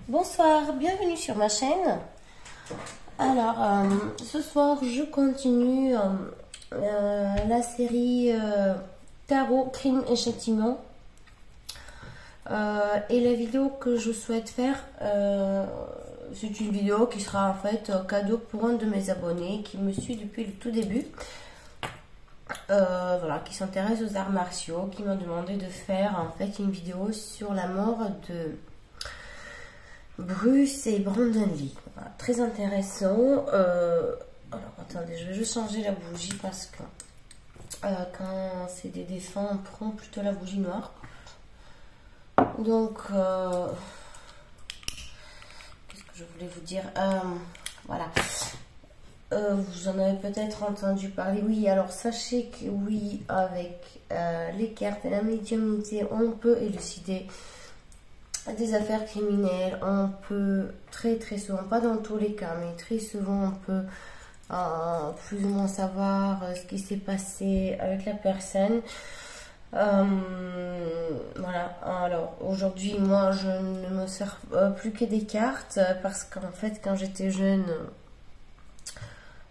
Bonsoir, bienvenue sur ma chaîne. Alors, ce soir, je continue la série Tarot, Crime et Châtiment. Et la vidéo que je souhaite faire, c'est une vidéo qui sera en fait cadeau pour un de mes abonnés qui me suit depuis le tout début. Voilà, qui s'intéresse aux arts martiaux, qui m'a demandé de faire en fait une vidéo sur la mort de Bruce et Brandon Lee. Voilà, très intéressant. Alors attendez, je vais juste changer la bougie parce que quand c'est des défunts, on prend plutôt la bougie noire. Donc qu'est-ce que je voulais vous dire, voilà. Vous en avez peut-être entendu parler. Oui, alors sachez que oui, avec les cartes et la médiumnité, on peut élucider des affaires criminelles. On peut très souvent, pas dans tous les cas, mais très souvent on peut plus ou moins savoir ce qui s'est passé avec la personne. Voilà, alors aujourd'hui moi je ne me sers plus que des cartes parce qu'en fait quand j'étais jeune,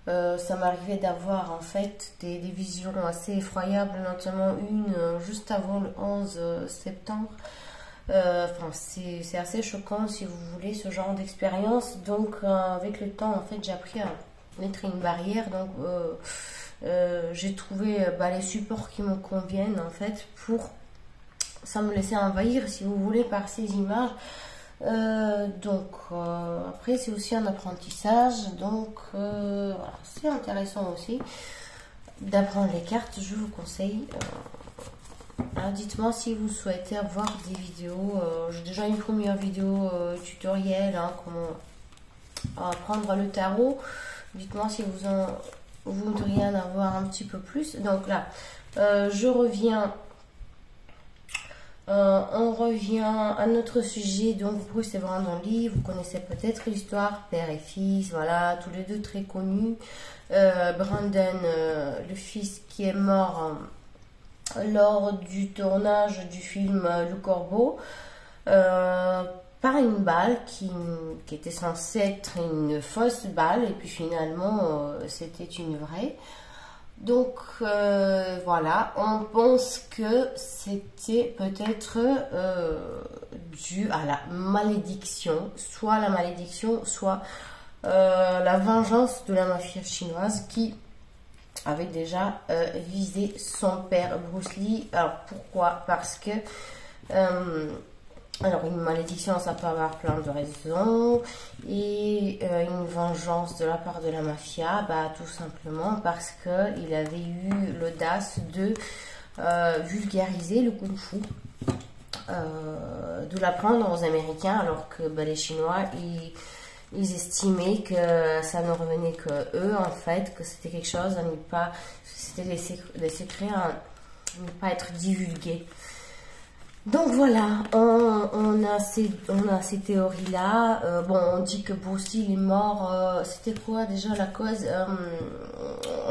ça m'arrivait d'avoir en fait des visions assez effroyables, notamment une juste avant le 11 septembre. Enfin, c'est assez choquant si vous voulez ce genre d'expérience. Donc avec le temps en fait j'ai appris à mettre une barrière. Donc j'ai trouvé les supports qui me conviennent en fait pour ça me laisser envahir si vous voulez par ces images. Après c'est aussi un apprentissage, donc voilà, c'est intéressant aussi d'apprendre les cartes. Je vous conseille. Alors dites-moi si vous souhaitez avoir des vidéos. J'ai déjà une première vidéo tutoriel, comment apprendre le tarot. Dites-moi si vous voudriez en avoir un petit peu plus. Donc là je reviens. On revient à notre sujet. Donc Bruce et Brandon Lee, vous connaissez peut-être l'histoire, père et fils, voilà, tous les deux très connus. Brandon, le fils qui est mort lors du tournage du film Le Corbeau, par une balle qui était censée être une fausse balle, et puis finalement c'était une vraie. Donc voilà, on pense que c'était peut-être dû à la malédiction, soit la malédiction, soit la vengeance de la mafia chinoise qui avait déjà visé son père Bruce Lee. Alors pourquoi? Parce que alors une malédiction, ça peut avoir plein de raisons, et une vengeance de la part de la mafia, tout simplement parce que il avait eu l'audace de vulgariser le kung-fu, de l'apprendre aux Américains, alors que les Chinois ils estimaient que ça ne revenait que eux en fait, que c'était quelque chose à ne pas, c'était des secrets à ne pas être divulgués. Donc voilà, on a ces théories-là. Bon, on dit que Bruce Lee est mort. C'était quoi déjà la cause?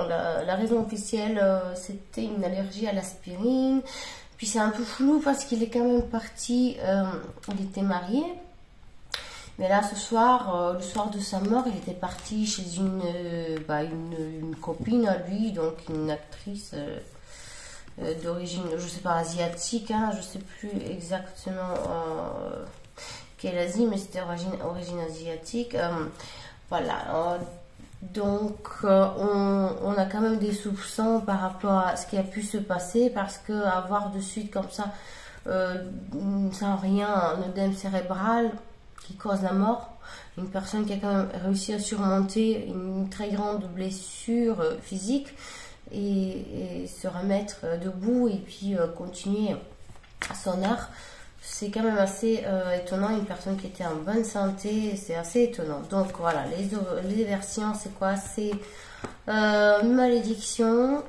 La raison officielle, c'était une allergie à l'aspirine. Puis c'est un peu flou parce qu'il est quand même parti. Il était marié. Mais là, ce soir, le soir de sa mort, il était parti chez une copine à lui, donc une actrice d'origine, je sais pas, asiatique, je sais plus exactement quelle Asie, mais c'était origine asiatique. Voilà, donc on a quand même des soupçons par rapport à ce qui a pu se passer, parce que avoir de suite comme ça, sans rien, un œdème cérébral qui cause la mort, une personne qui a quand même réussi à surmonter une très grande blessure physique, et se remettre debout et puis continuer son art, c'est quand même assez étonnant. Une personne qui était en bonne santé, c'est assez étonnant. Donc voilà, les versions, c'est quoi? C'est malédiction,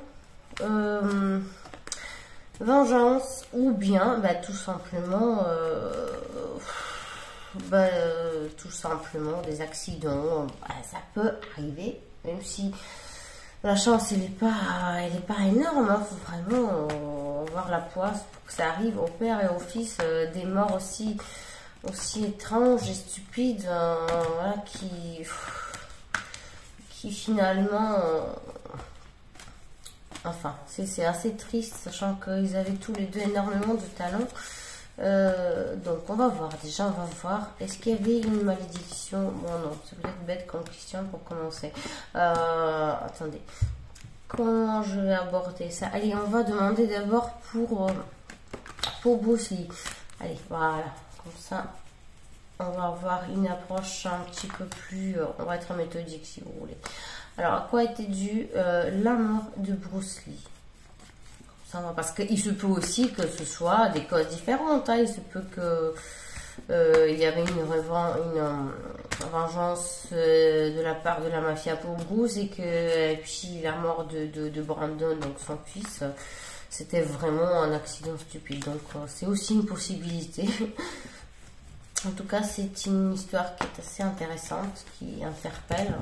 vengeance, ou bien tout simplement des accidents. Ça peut arriver, même si la chance, elle est pas énorme. Faut vraiment avoir la poisse pour que ça arrive au père et au fils. Des morts aussi aussi étrange et stupide, voilà, qui finalement, enfin, c'est assez triste, sachant qu'ils avaient tous les deux énormément de talent. Donc on va voir, déjà on va voir, est-ce qu'il y avait une malédiction? Bon non, c'est peut-être bête comme question pour commencer. Attendez, comment je vais aborder ça? Allez, on va demander d'abord pour Bruce Lee. Allez, voilà, comme ça on va avoir une approche un petit peu plus, on va être méthodique si vous voulez. Alors, à quoi était due la mort de Bruce Lee? Parce qu'il se peut aussi que ce soit des causes différentes. Hein. Il se peut que il y avait une vengeance de la part de la mafia pour Bruce et puis la mort de Brandon, donc son fils, c'était vraiment un accident stupide. Donc c'est aussi une possibilité. En tout cas, c'est une histoire qui est assez intéressante, qui interpelle,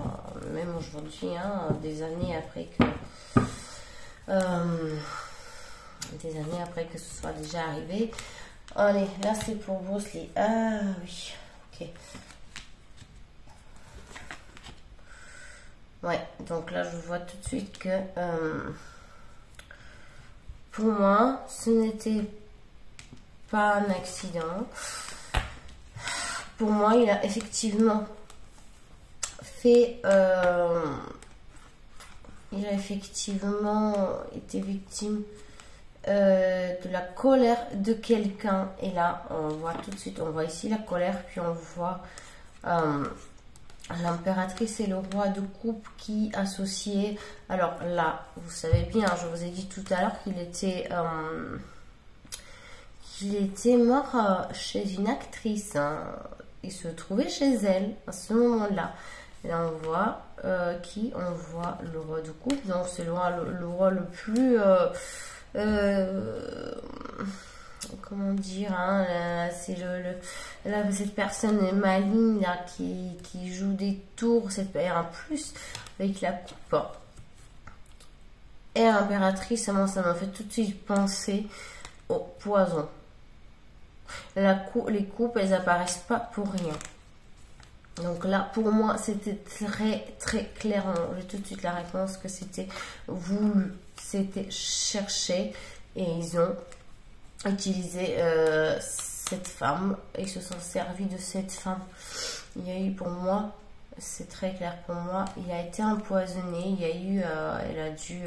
même aujourd'hui, hein, des années après que ce soit déjà arrivé. Allez, là c'est pour Bruce Lee. Ah oui, ok. Ouais, donc là je vois tout de suite que pour moi, ce n'était pas un accident. Pour moi, il a effectivement fait... il a effectivement été victime de la colère de quelqu'un. Et là, on voit tout de suite, on voit ici la colère, puis on voit l'impératrice et le roi de coupe qui associaient. Alors là, vous savez bien, je vous ai dit tout à l'heure qu'il était mort chez une actrice. Hein. Il se trouvait chez elle à ce moment-là. Et là, on voit on voit le roi de coupe. Donc, c'est le roi le plus... comment dire, hein, c'est cette personne maligne là, qui joue des tours, en plus avec la coupe. Et l'impératrice, moi, ça m'a fait tout de suite penser au poison. Les coupes, elles apparaissent pas pour rien. Donc là, pour moi, c'était très très clair. J'ai tout de suite la réponse que c'était voulu, c'était cherché, et ils ont utilisé cette femme. Ils se sont servis de cette femme. Il y a eu, pour moi, c'est très clair pour moi, il a été empoisonné. Il y a eu, elle a dû...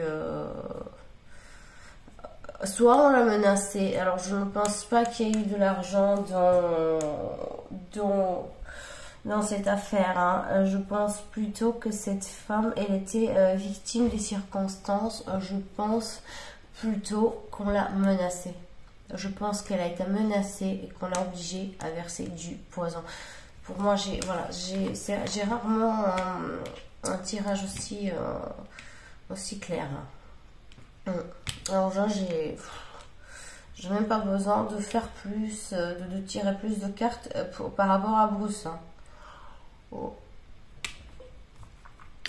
soit on l'a menacé. Alors je ne pense pas qu'il y ait eu de l'argent dans cette affaire. Hein. Je pense plutôt que cette femme, elle était victime des circonstances. Je pense plutôt qu'on l'a menacée. Je pense qu'elle a été menacée et qu'on l'a obligée à verser du poison. Pour moi, j'ai rarement un tirage aussi clair. Alors là, j'ai même pas besoin de faire plus, de tirer plus de cartes par rapport à Bruce. Hein. Oh.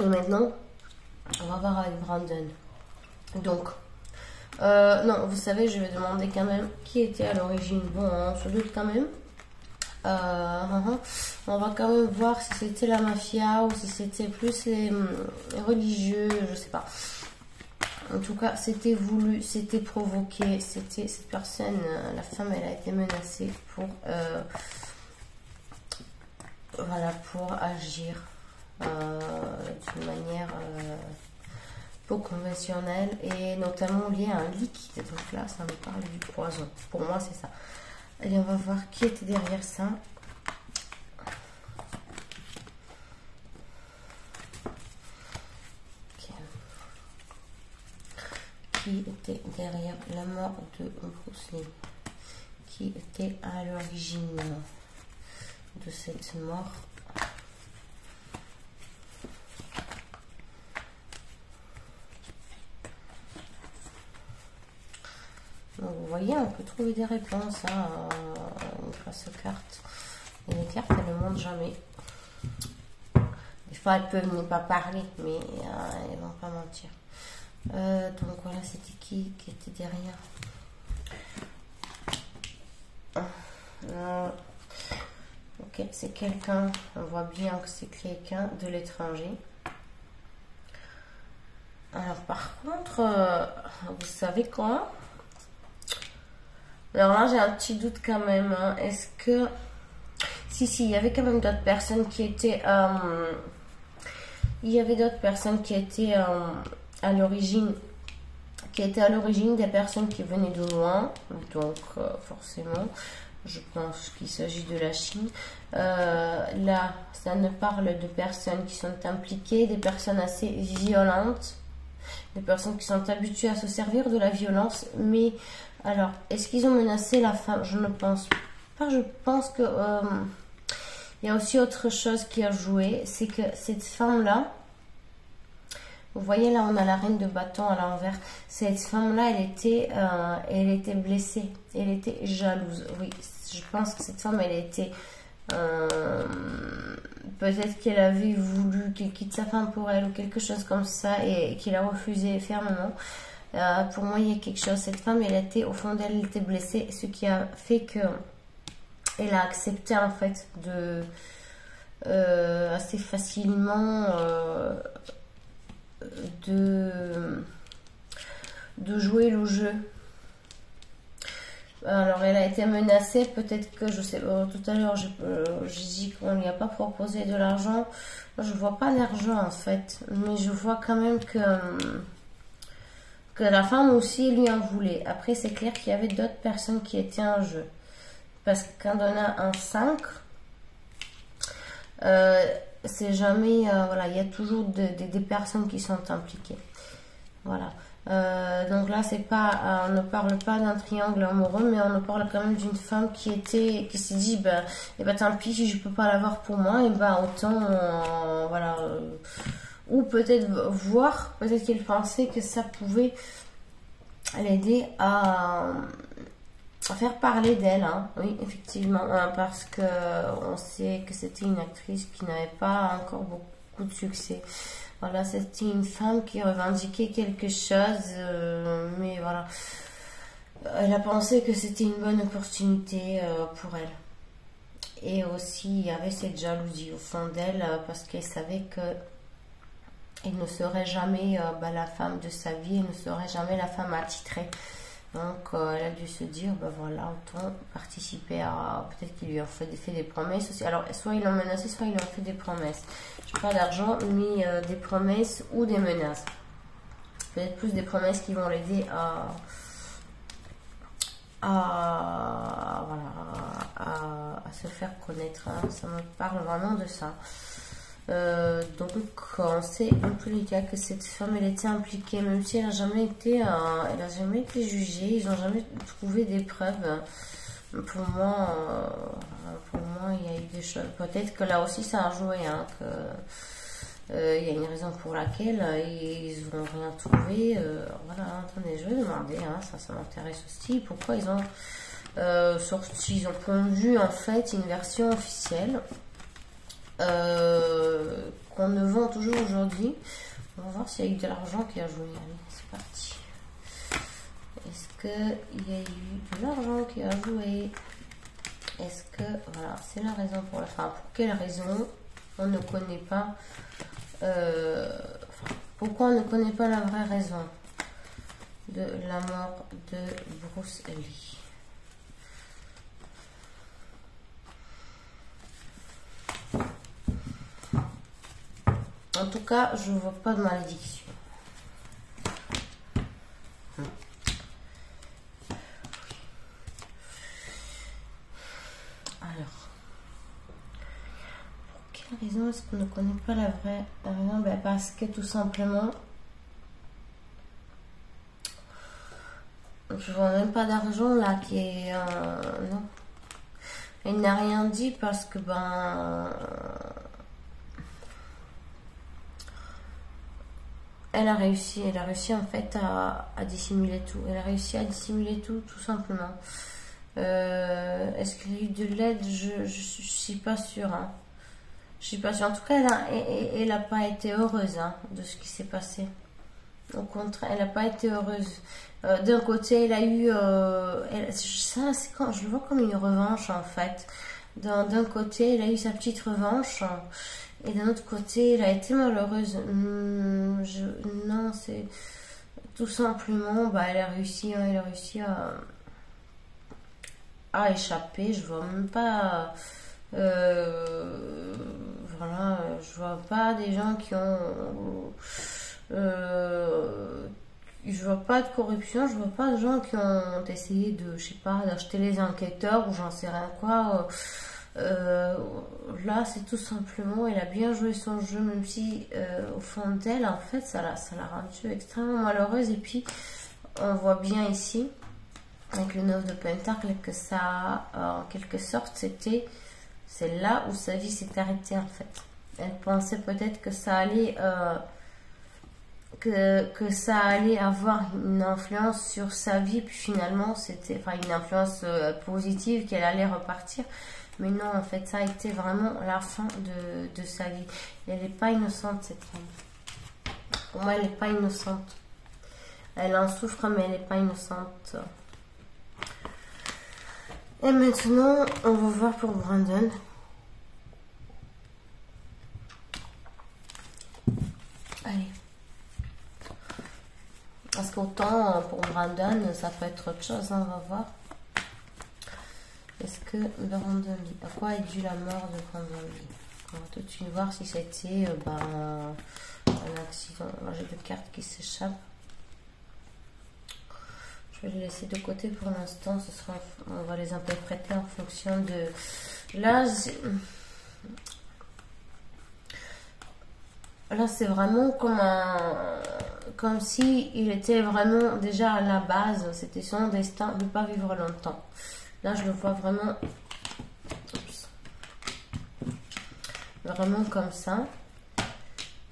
Et maintenant, on va voir avec Brandon. Donc, non, vous savez, je vais demander quand même qui était à l'origine. Bon, on se doute quand même. On va quand même voir si c'était la mafia ou si c'était plus les religieux, je sais pas. En tout cas, c'était voulu, c'était provoqué, c'était cette personne, la femme, elle a été menacée pour, voilà, pour agir d'une manière peu conventionnelle et notamment liée à un liquide. Donc là, ça me parle du poison. Pour moi, c'est ça. Allez, on va voir qui était derrière ça. Qui était derrière la mort de Bruce Lee? Qui était à l'origine de cette mort? Donc, vous voyez, on peut trouver des réponses grâce aux cartes. Et les cartes, elles ne montrent jamais. Des fois, elles peuvent ne pas parler, mais elles ne vont pas mentir. Donc voilà, c'était qui était derrière. Ok, c'est quelqu'un, on voit bien que c'est quelqu'un de l'étranger. Alors par contre, vous savez quoi? Alors là, j'ai un petit doute quand même. Hein. Est-ce que... Si, il y avait quand même d'autres personnes qui étaient... Il y avait d'autres personnes qui étaient à l'origine... Qui étaient à l'origine des personnes qui venaient de loin. Donc, forcément, je pense qu'il s'agit de la Chine. Là, ça ne parle de personnes qui sont impliquées, des personnes assez violentes. Des personnes qui sont habituées à se servir de la violence. Mais, alors, est-ce qu'ils ont menacé la femme? Je ne pense pas. Je pense que... il y a aussi autre chose qui a joué. C'est que cette femme-là... Vous voyez, là, on a la reine de bâton à l'envers. Cette femme-là, elle était blessée. Elle était jalouse. Oui, je pense que cette femme, elle était... peut-être qu'elle avait voulu qu'il quitte sa femme pour elle ou quelque chose comme ça et qu'il a refusé fermement. Pour moi, il y a quelque chose. Cette femme, au fond d'elle, elle était blessée, ce qui a fait que elle a accepté en fait assez facilement de jouer le jeu. Alors, elle a été menacée, peut-être que, je sais pas, tout à l'heure, j'ai dit qu'on ne lui a pas proposé de l'argent. Je vois pas d'argent, en fait, mais je vois quand même que la femme aussi lui en voulait. Après, c'est clair qu'il y avait d'autres personnes qui étaient en jeu. Parce que quand on a un 5, c'est jamais, voilà, il y a toujours des personnes qui sont impliquées. Voilà. Donc là, c'est pas, on ne parle pas d'un triangle amoureux, mais on ne parle quand même d'une femme qui s'est dit, tant pis, si je peux pas l'avoir pour moi, et autant, voilà, ou peut-être peut-être qu'elle pensait que ça pouvait l'aider à faire parler d'elle, hein. Oui, effectivement, parce que on sait que c'était une actrice qui n'avait pas encore beaucoup de succès. Voilà, c'était une femme qui revendiquait quelque chose, mais voilà, elle a pensé que c'était une bonne opportunité pour elle. Et aussi, il y avait cette jalousie au fond d'elle, parce qu'elle savait que elle ne serait jamais la femme de sa vie, elle ne serait jamais la femme attitrée. Donc, elle a dû se dire, voilà, autant participer à... Peut-être qu'il lui a fait des promesses aussi. Alors, soit ils l'ont menacé, soit ils lui ont fait des promesses. Je n'ai pas d'argent, mais des promesses ou des menaces. Peut-être plus des promesses qui vont l'aider à se faire connaître. Hein. Ça me parle vraiment de ça. Donc on sait dans tous les cas que cette femme elle était impliquée, même si elle n'a jamais été jugée, ils n'ont jamais trouvé des preuves. Pour moi il y a eu des choses, peut-être que là aussi ça a joué, hein, que il y a une raison pour laquelle ils n'ont rien trouvé. Voilà, attendez, je vais demander, hein, ça m'intéresse aussi, pourquoi ils ont ils ont pondu en fait une version officielle qu'on ne vend toujours aujourd'hui. On va voir s'il y a eu de l'argent qui a joué. Allez, c'est parti. Est-ce qu'il y a eu de l'argent qui a joué? Est-ce que, voilà, c'est la raison pour la fin. Pour quelle raison on ne connaît pas, pourquoi on ne connaît pas la vraie raison de la mort de Bruce Lee? En tout cas, je ne vois pas de malédiction. Alors, pour quelle raison est-ce qu'on ne connaît pas la vraie raison? Parce que tout simplement, je vois même pas d'argent là qui est... non. Elle n'a rien dit parce que elle a réussi en fait à dissimuler tout. Elle a réussi à dissimuler tout simplement. Est-ce qu'il y a eu de l'aide? Je suis pas sûre. Hein. Je suis pas sûre. En tout cas, elle n'a pas été heureuse, hein, de ce qui s'est passé. Au contraire, elle n'a pas été heureuse. D'un côté, elle a eu... ça, c'est quand je le vois comme une revanche en fait. D'un côté, elle a eu sa petite revanche. Et d'un autre côté, elle a été malheureuse. Non, c'est tout simplement, bah, elle a réussi à échapper. Je vois même pas, voilà, je vois pas des gens qui ont, je vois pas de corruption, je vois pas de gens qui ont essayé de, je sais pas, d'acheter les enquêteurs ou j'en sais rien quoi. Là, c'est tout simplement, elle a bien joué son jeu, même si au fond d'elle, en fait, ça l'a rendue extrêmement malheureuse. Et puis, on voit bien ici, avec le 9 de Pentacle, que ça, en quelque sorte, c'est là où sa vie s'est arrêtée, en fait. Elle pensait peut-être que ça allait, que ça allait avoir une influence sur sa vie, puis finalement, c'était, enfin, une influence positive, qu'elle allait repartir. Mais non, en fait, ça a été vraiment la fin de sa vie. Et elle n'est pas innocente, cette femme. Pour moi, elle n'est pas innocente. Elle en souffre, mais elle n'est pas innocente. Et maintenant, on va voir pour Brandon. Allez. Parce qu'autant, pour Brandon, ça peut être autre chose, hein, on va voir. Est-ce que Brandon Lee, à quoi est due la mort de Brandon Lee? On va tout de suite voir si c'était un accident. J'ai deux cartes qui s'échappent. Je vais les laisser de côté pour l'instant. On va les interpréter en fonction de. Là, c'est vraiment comme si il était vraiment déjà à la base. C'était son destin de ne pas vivre longtemps. Là, je le vois vraiment, vraiment comme ça.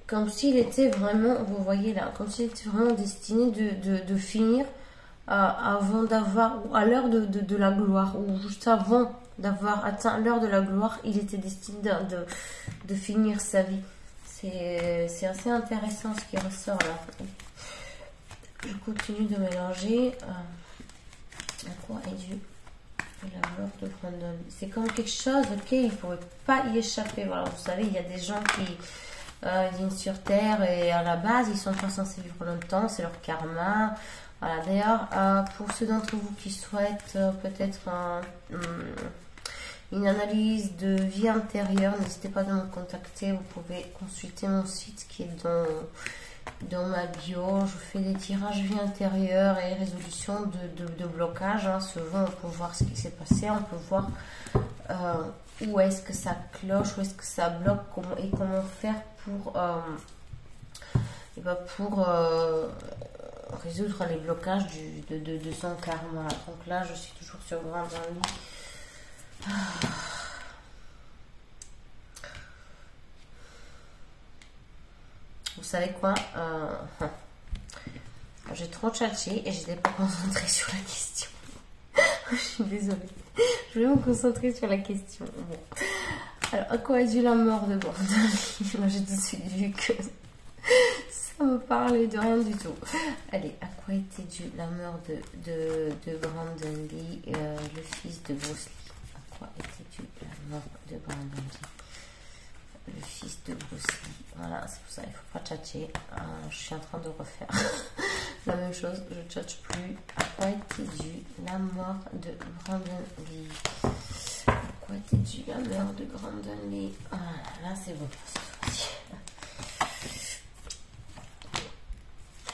Comme s'il était vraiment, vous voyez là, comme s'il était vraiment destiné de finir avant d'avoir, ou à l'heure de la gloire, ou juste avant d'avoir atteint l'heure de la gloire, il était destiné de finir sa vie. C'est assez intéressant ce qui ressort là. Je continue de mélanger. À quoi est dû la mort de Brandon? C'est comme quelque chose auquel il ne pourrait pas y échapper. Voilà, vous savez, il y a des gens qui viennent sur Terre et à la base, ils ne sont pas censés vivre longtemps. C'est leur karma. Voilà, d'ailleurs, pour ceux d'entre vous qui souhaitent peut-être une analyse de vie intérieure, n'hésitez pas à me contacter. Vous pouvez consulter mon site qui est dans ma bio. Je fais des tirages vie intérieure et résolution de blocage. Hein. Souvent, on peut voir ce qui s'est passé. On peut voir où est-ce que ça cloche, où est-ce que ça bloque et comment faire pour résoudre les blocages de son karma. Donc là, je suis toujours sur Brandon Lee. Vous savez quoi, j'ai trop tchatché et je n'étais pas concentrée sur la question. Je suis désolée. Je vais me concentrer sur la question. Bon. Alors, à quoi est due la mort de Brandon Lee? Moi, j'ai tout de suite vu que ça me parlait de rien du tout. Allez, à quoi était due la mort de Brandon Lee, le fils de Bruce Lee? À quoi était due la mort de Brandon Lee, le fils de Bruce Lee? Voilà, c'est pour ça, il ne faut pas tchatcher. Je suis en train de refaire la même chose, je ne tchatche plus. À quoi était due la mort de Brandon Lee? À quoi était due la mort de Brandon Lee? Ah, là, c'est bon.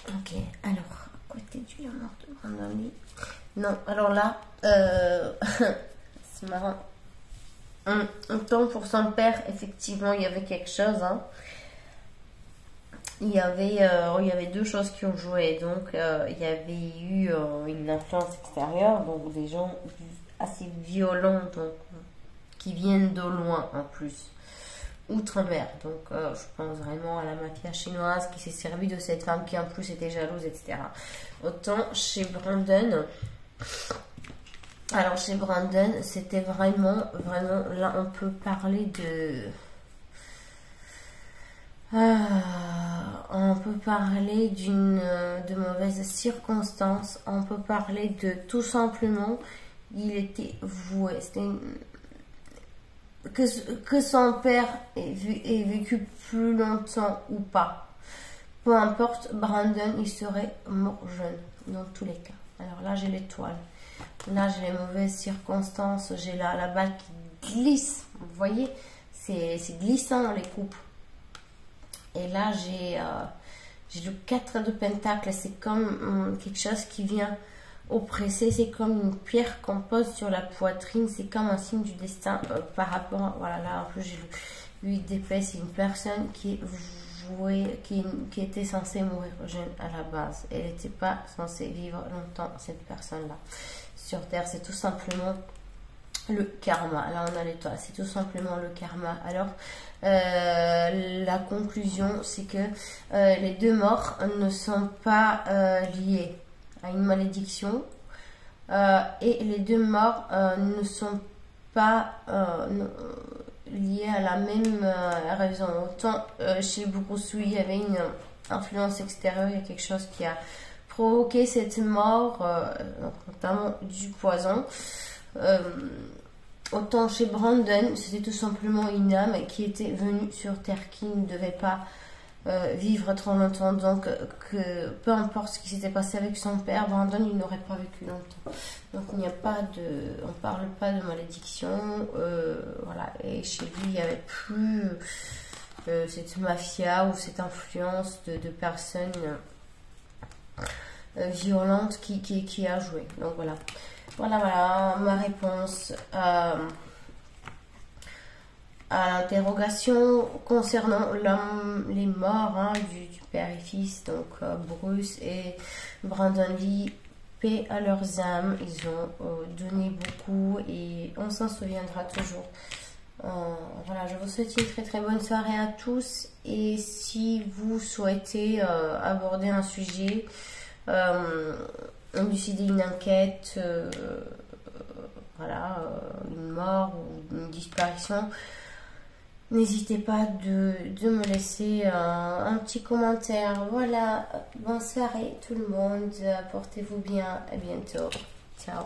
Ok, alors, à quoi était due la mort de Brandon Lee? Non, alors là, c'est marrant. Autant pour son père, effectivement, il y avait quelque chose. Hein. Il y avait deux choses qui ont joué. Donc, il y avait eu une influence extérieure, donc des gens assez violents, donc, qui viennent de loin en plus, outre-mer. Donc, je pense vraiment à la mafia chinoise qui s'est servie de cette femme qui en plus était jalouse, etc. Autant chez Brandon. Alors, chez Brandon, c'était vraiment, là, on peut parler on peut parler de mauvaises circonstances. On peut parler de tout simplement, il était voué. que son père ait vécu plus longtemps ou pas. Peu importe, Brandon, il serait mort jeune, dans tous les cas. Alors là, j'ai l'étoile. Là, j'ai les mauvaises circonstances. J'ai la balle qui glisse. Vous voyez, c'est glissant les coupes. Et là, j'ai le 4 de pentacle. C'est comme quelque chose qui vient oppresser. C'est comme une pierre qu'on pose sur la poitrine. C'est comme un signe du destin par rapport à... Voilà, là, en plus, j'ai le 8 d'épée. C'est une personne qui est vouée, qui était censée mourir jeune à la base. Elle n'était pas censée vivre longtemps, cette personne-là. Sur Terre, c'est tout simplement le karma. Là, on a l'étoile. C'est tout simplement le karma. Alors, la conclusion, c'est que les deux morts ne sont pas liés à une malédiction et les deux morts ne sont pas liés à la même raison. Autant chez Burusu, il y avait une influence extérieure, il y a quelque chose qui a provoqué cette mort, notamment du poison. Autant chez Brandon, c'était tout simplement une âme qui était venue sur Terre, qui ne devait pas vivre trop longtemps. Donc, que peu importe ce qui s'était passé avec son père, Brandon, il n'aurait pas vécu longtemps. Donc, il n'y a pas de... On ne parle pas de malédiction. Voilà. Et chez lui, il n'y avait plus cette mafia ou cette influence de personnes violentes qui a joué. Donc, voilà. Voilà ma réponse à l'interrogation concernant les morts du père et fils, donc Bruce et Brandon Lee. Paix à leurs âmes, ils ont donné beaucoup et on s'en souviendra toujours. Voilà, je vous souhaite une très très bonne soirée à tous, et si vous souhaitez aborder un sujet, élucider une enquête, voilà, une mort ou une disparition, n'hésitez pas de me laisser un petit commentaire. Voilà, bonne soirée tout le monde, portez-vous bien, à bientôt, ciao.